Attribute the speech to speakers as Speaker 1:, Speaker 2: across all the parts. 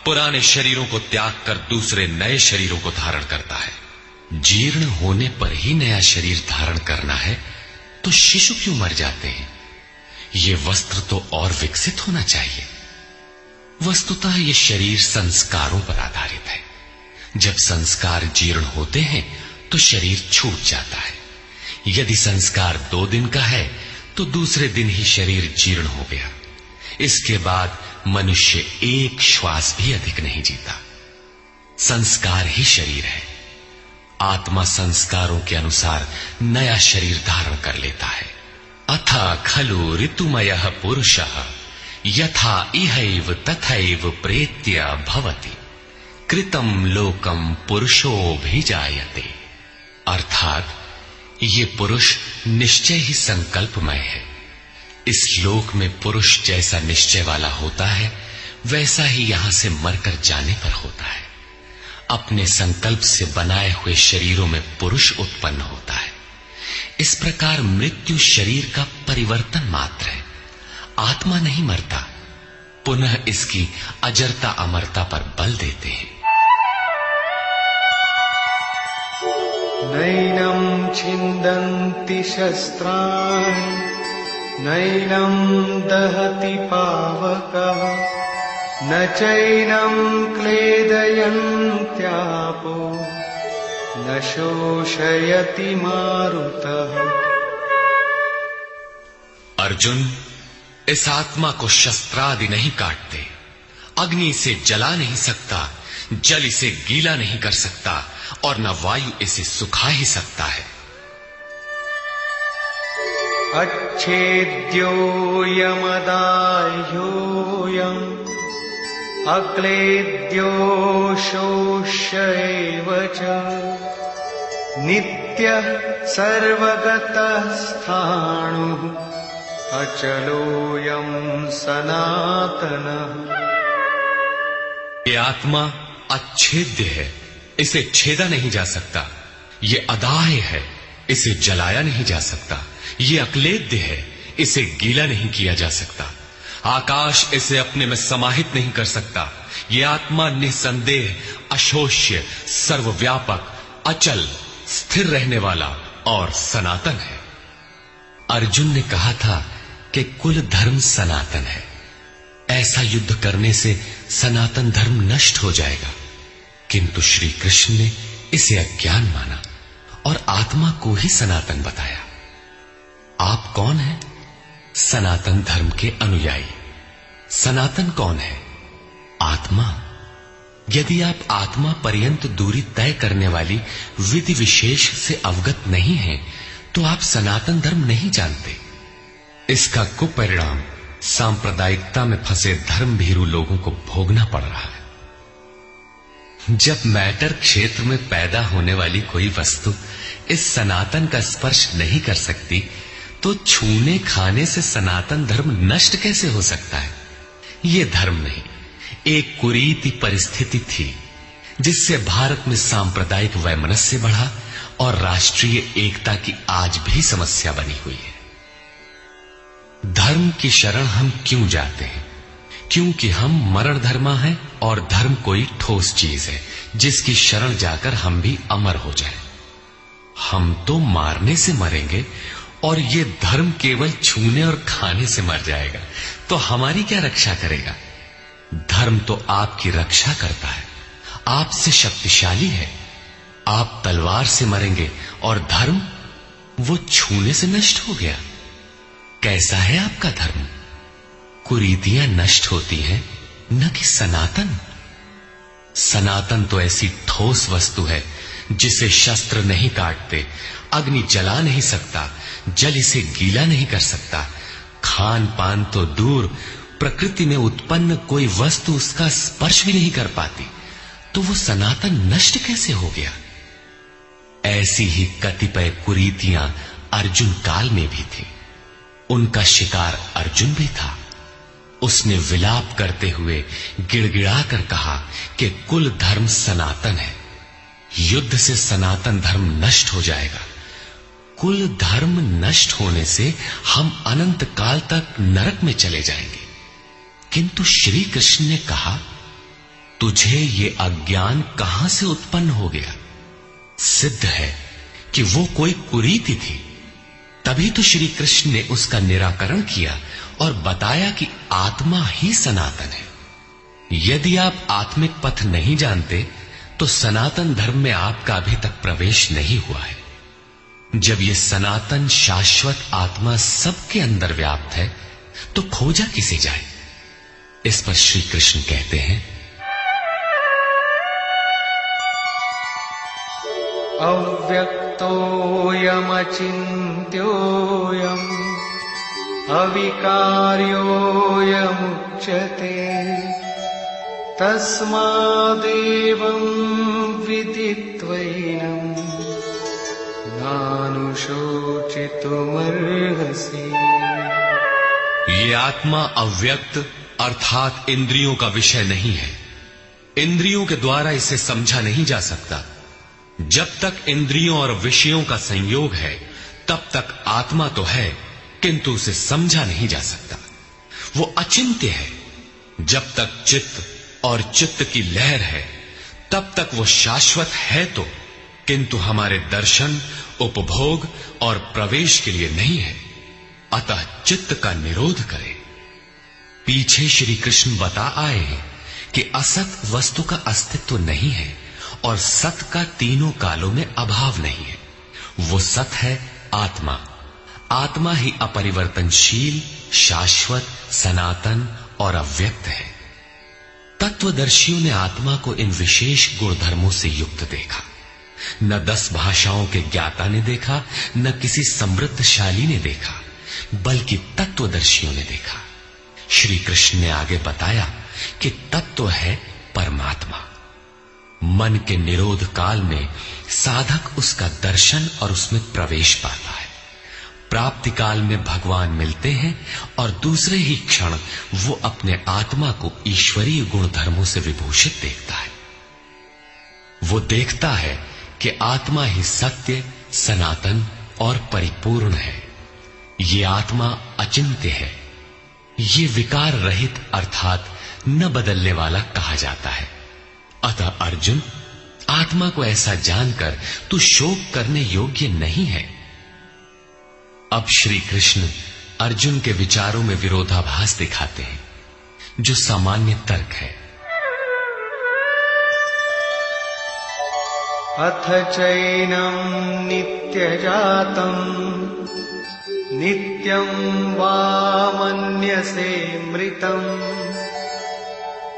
Speaker 1: पुराने शरीरों को त्याग कर दूसरे नए शरीरों को धारण करता है। जीर्ण होने पर ही नया शरीर धारण करना है तो शिशु क्यों मर जाते हैं? ये वस्त्र तो और विकसित होना चाहिए। वस्तुतः ये शरीर संस्कारों पर आधारित है। जब संस्कार जीर्ण होते हैं तो शरीर छूट जाता है। यदि संस्कार 2 दिन का है तो दूसरे दिन ही शरीर जीर्ण हो गया। इसके बाद मनुष्य एक श्वास भी अधिक नहीं जीता। संस्कार ही शरीर है। आत्मा संस्कारों के अनुसार नया शरीर धारण कर लेता है। अथा खलु ऋतुमयः पुरुषः यथा इहैव तथैव प्रेत्य भवति कृतं लोकम पुरुषोऽभिजायते। अर्थात ये पुरुष निश्चय ही संकल्पमय है। इस लोक में पुरुष जैसा निश्चय वाला होता है वैसा ही यहां से मरकर जाने पर होता है। अपने संकल्प से बनाए हुए शरीरों में पुरुष उत्पन्न होता है। इस प्रकार मृत्यु शरीर का परिवर्तन मात्र है। आत्मा नहीं मरता, पुनः इसकी अजरता अमरता पर बल देते हैं।
Speaker 2: नैनं छिन्दन्ति शस्त्राणि नैनं दहति पावकः न चैनं क्लेदयन्त्यापो न शोषयति मारुतः।
Speaker 1: अर्जुन, इस आत्मा को शस्त्रादि नहीं काटते, अग्नि से जला नहीं सकता, जल इसे गीला नहीं कर सकता और न वायु इसे सुखा ही सकता है।
Speaker 2: अच्छेद्यो यमदाह्योऽयम् अक्लेद्यो शोष्यैव च नित्यः सर्वगतः स्थाणुः अचलोऽयं सनातनः।
Speaker 1: ये आत्मा अच्छेद्य है, इसे छेदा नहीं जा सकता। ये अदाह्य है, इसे जलाया नहीं जा सकता। ये अक्लेद्य है, इसे गीला नहीं किया जा सकता। आकाश इसे अपने में समाहित नहीं कर सकता। ये आत्मा निसंदेह अशोष्य, सर्वव्यापक, अचल, स्थिर रहने वाला और सनातन है। अर्जुन ने कहा था कि कुल धर्म सनातन है। ऐसा युद्ध करने से सनातन धर्म नष्ट हो जाएगा, किंतु श्री कृष्ण ने इसे अज्ञान माना और आत्मा को ही सनातन बताया। आप कौन हैं? सनातन धर्म के अनुयायी। सनातन कौन है? आत्मा। यदि आप आत्मा पर्यंत दूरी तय करने वाली विधि विशेष से अवगत नहीं हैं, तो आप सनातन धर्म नहीं जानते। इसका कुपरिणाम सांप्रदायिकता में फंसे धर्म भीरू लोगों को भोगना पड़ रहा है। जब मैटर क्षेत्र में पैदा होने वाली कोई वस्तु इस सनातन का स्पर्श नहीं कर सकती, तो छूने खाने से सनातन धर्म नष्ट कैसे हो सकता है? ये धर्म नहीं, एक कुरीति परिस्थिति थी जिससे भारत में सांप्रदायिक वैमनस्य बढ़ा और राष्ट्रीय एकता की आज भी समस्या बनी हुई है। धर्म की शरण हम क्यों जाते हैं? क्योंकि हम मरण धर्मा हैं और धर्म कोई ठोस चीज है जिसकी शरण जाकर हम भी अमर हो जाएं। हम तो मारने से मरेंगे और ये धर्म केवल छूने और खाने से मर जाएगा, तो हमारी क्या रक्षा करेगा? धर्म तो आपकी रक्षा करता है, आपसे शक्तिशाली है। आप तलवार से मरेंगे और धर्म वो छूने से नष्ट हो गया। कैसा है आपका धर्म? कुरीतियां नष्ट होती हैं, न कि सनातन। सनातन तो ऐसी ठोस वस्तु है जिसे शस्त्र नहीं काटते, अग्नि जला नहीं सकता, जल इसे गीला नहीं कर सकता। खान पान तो दूर, प्रकृति में उत्पन्न कोई वस्तु उसका स्पर्श भी नहीं कर पाती, तो वो सनातन नष्ट कैसे हो गया? ऐसी ही कतिपय कुरीतियां अर्जुन काल में भी थी। उनका शिकार अर्जुन भी था। उसने विलाप करते हुए गिड़गिड़ाकर कहा कि कुल धर्म सनातन है, युद्ध से सनातन धर्म नष्ट हो जाएगा। कुल धर्म नष्ट होने से हम अनंत काल तक नरक में चले जाएंगे। किंतु श्री कृष्ण ने कहा, तू तुझे ये अज्ञान कहां से उत्पन्न हो गया? सिद्ध है कि वो कोई कुरीति थी। तभी तो श्री कृष्ण ने उसका निराकरण किया और बताया कि आत्मा ही सनातन है। यदि आप आत्मिक पथ नहीं जानते तो सनातन धर्म में आपका अभी तक प्रवेश नहीं हुआ है। जब ये सनातन शाश्वत आत्मा सबके अंदर व्याप्त है तो खोजा किसे जाए? इस पर श्री कृष्ण कहते हैं,
Speaker 2: अव्यक्तोऽयमचिन्त्योऽयम् अविकार्योऽयमुच्यते तस्मादेवं विदित्वैनं नानुशोचितुमर्हसि।
Speaker 1: ये आत्मा अव्यक्त अर्थात इंद्रियों का विषय नहीं है। इंद्रियों के द्वारा इसे समझा नहीं जा सकता। जब तक इंद्रियों और विषयों का संयोग है तब तक आत्मा तो है, किंतु उसे समझा नहीं जा सकता। वो अचिंत्य है। जब तक चित्त और चित्त की लहर है तब तक वो शाश्वत है तो, किंतु हमारे दर्शन, उपभोग और प्रवेश के लिए नहीं है। अतः चित्त का निरोध करें। पीछे श्री कृष्ण बता आए हैं कि असत वस्तु का अस्तित्व नहीं है और सत का तीनों कालों में अभाव नहीं है। वो सत है आत्मा। आत्मा ही अपरिवर्तनशील, शाश्वत, सनातन और अव्यक्त है। तत्वदर्शियों ने आत्मा को इन विशेष गुणधर्मों से युक्त देखा। न 10 भाषाओं के ज्ञाता ने देखा, न किसी समृद्धशाली ने देखा, बल्कि तत्वदर्शियों ने देखा। श्री कृष्ण ने आगे बताया कि तत्व है परमात्मा। मन के निरोध काल में साधक उसका दर्शन और उसमें प्रवेश पाता है। प्राप्ति काल में भगवान मिलते हैं और दूसरे ही क्षण वो अपने आत्मा को ईश्वरीय गुण धर्मों से विभूषित देखता है। वो देखता है कि आत्मा ही सत्य, सनातन और परिपूर्ण है। ये आत्मा अचिंत्य है। ये विकार रहित अर्थात न बदलने वाला कहा जाता है। अतः अर्जुन, आत्मा को ऐसा जानकर तू शोक करने योग्य नहीं है। अब श्री कृष्ण अर्जुन के विचारों में विरोधाभास दिखाते हैं, जो सामान्य तर्क है।
Speaker 2: अथ चैनं नित्यजातं नित्यं वा मन्यसे मृतं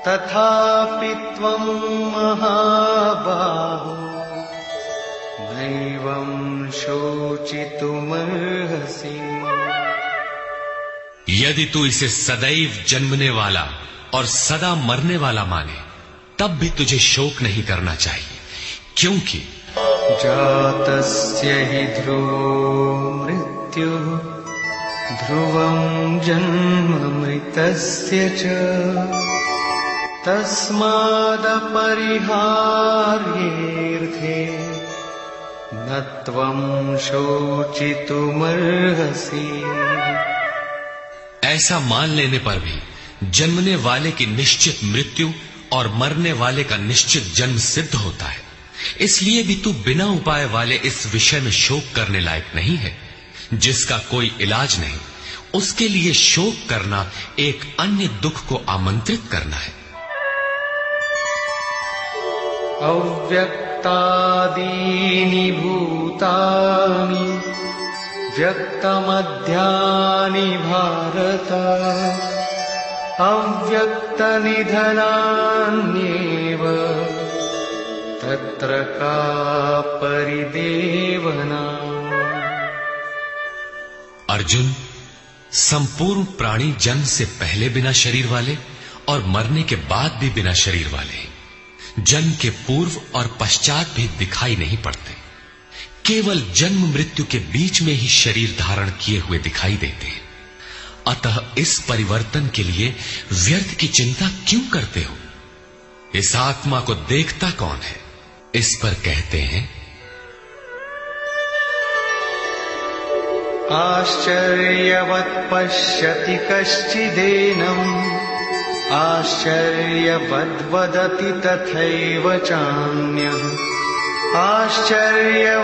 Speaker 2: तथापि त्वं महाबाहो नैवं शोचितुमर्हसि।
Speaker 1: यदि तू इसे सदैव जन्मने वाला और सदा मरने वाला माने तब भी तुझे शोक नहीं करना चाहिए, क्योंकि
Speaker 2: जातस्य हि ध्रुवो मृत्युः ध्रुवं जन्म मृतस्य च तस्मादपरिहार्येऽर्थे न त्वं शोचितुमर्हसि।
Speaker 1: ऐसा मान लेने पर भी जन्मने वाले की निश्चित मृत्यु और मरने वाले का निश्चित जन्म सिद्ध होता है। इसलिए भी तू बिना उपाय वाले इस विषय में शोक करने लायक नहीं है। जिसका कोई इलाज नहीं, उसके लिए शोक करना एक अन्य दुख को आमंत्रित करना है।
Speaker 2: अव्यक्तादीनि भूतानि व्यक्तमध्यानि भारत अव्यक्तनिधनान्येव तत्र का परिदेवना।
Speaker 1: अर्जुन, संपूर्ण प्राणी जन्म से पहले बिना शरीर वाले और मरने के बाद भी बिना शरीर वाले हैं। जन्म के पूर्व और पश्चात भी दिखाई नहीं पड़ते। केवल जन्म मृत्यु के बीच में ही शरीर धारण किए हुए दिखाई देते हैं। अतः इस परिवर्तन के लिए व्यर्थ की चिंता क्यों करते हो? इस आत्मा को देखता कौन है? इस पर कहते हैं,
Speaker 2: आश्चर्यवत् पश्यति कश्चिदेनम् आश्चर्यवद्वदति तथैव चान्यः आश्चर्यवत्